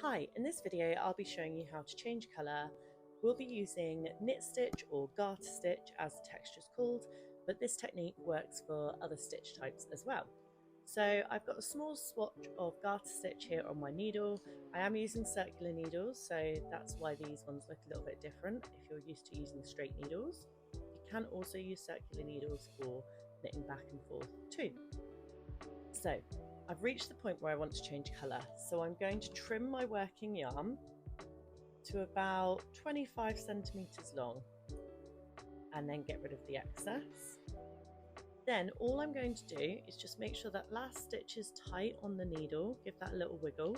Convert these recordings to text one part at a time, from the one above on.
Hi, in this video I'll be showing you how to change colour. We'll be using knit stitch or garter stitch as the texture is called, but this technique works for other stitch types as well. So I've got a small swatch of garter stitch here on my needle. I am using circular needles, so that's why these ones look a little bit different if you're used to using straight needles. You can also use circular needles for knitting back and forth too. So I've reached the point where I want to change colour, so I'm going to trim my working yarn to about 25 centimetres long and then get rid of the excess. Then all I'm going to do is just make sure that last stitch is tight on the needle, give that a little wiggle,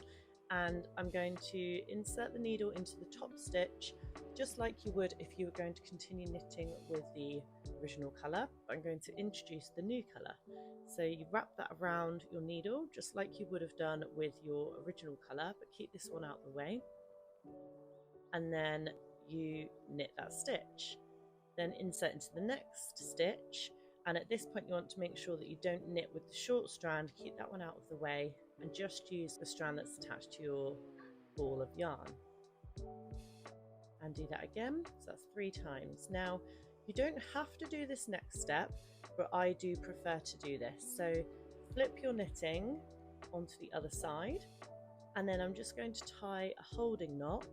and I'm going to insert the needle into the top stitch just like you would if you were going to continue knitting with the original colour. I'm going to introduce the new colour. So you wrap that around your needle just like you would have done with your original colour, but keep this one out of the way, and then you knit that stitch. Then insert into the next stitch, and at this point you want to make sure that you don't knit with the short strand, keep that one out of the way and just use the strand that's attached to your ball of yarn. And do that again, so that's 3 times. Now you don't have to do this next step, but I do prefer to do this. So flip your knitting onto the other side, and then I'm just going to tie a holding knot,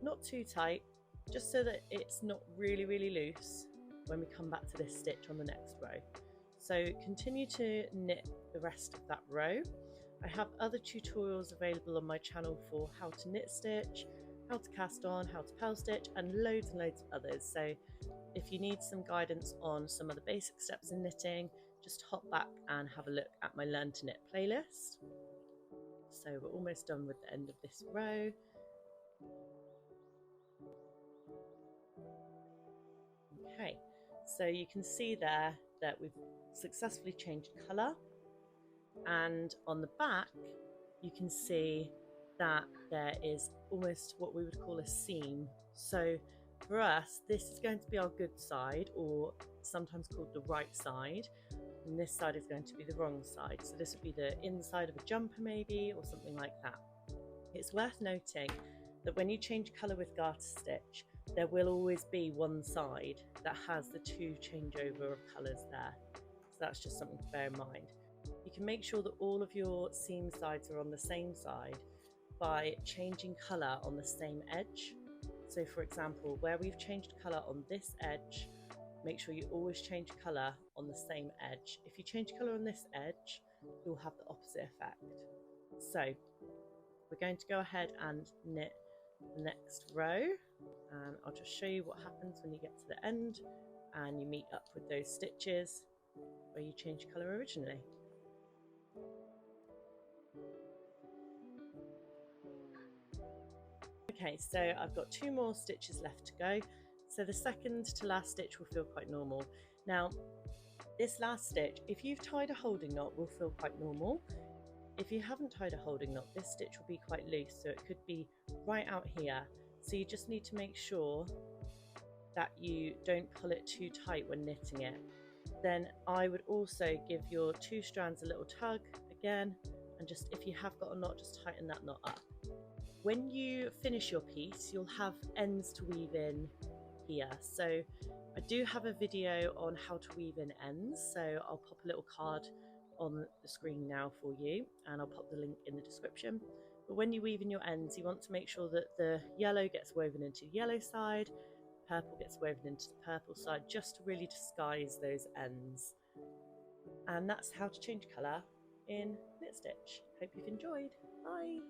not too tight, just so that it's not really loose when we come back to this stitch on the next row. So continue to knit the rest of that row. I have other tutorials available on my channel for how to knit stitch, how to cast on, how to purl stitch, and loads of others. So if you need some guidance on some of the basic steps in knitting, just hop back and have a look at my Learn to Knit playlist. So we're almost done with the end of this row. Okay, so you can see there that we've successfully changed colour, and on the back you can see that there is almost what we would call a seam. So for us, this is going to be our good side, or sometimes called the right side, and this side is going to be the wrong side. So this would be the inside of a jumper maybe, or something like that. It's worth noting that when you change colour with garter stitch, there will always be one side that has the 2 changeover of colours there. So that's just something to bear in mind. You can make sure that all of your seam sides are on the same side by changing colour on the same edge. So for example, where we've changed colour on this edge, make sure you always change colour on the same edge. If you change colour on this edge, you'll have the opposite effect. So we're going to go ahead and knit the next row, and I'll just show you what happens when you get to the end and you meet up with those stitches where you changed colour originally. Okay, so I've got 2 more stitches left to go. So the second to last stitch will feel quite normal. Now, this last stitch, if you've tied a holding knot, will feel quite normal. If you haven't tied a holding knot, this stitch will be quite loose, so it could be right out here. So you just need to make sure that you don't pull it too tight when knitting it. Then I would also give your 2 strands a little tug again, and just if you have got a knot, just tighten that knot up. When you finish your piece, you'll have ends to weave in here. So I do have a video on how to weave in ends, so I'll pop a little card on the screen now for you, and I'll pop the link in the description. But when you weave in your ends, you want to make sure that the yellow gets woven into the yellow side, purple gets woven into the purple side, just to really disguise those ends. And that's how to change colour in knit stitch. Hope you've enjoyed. Bye.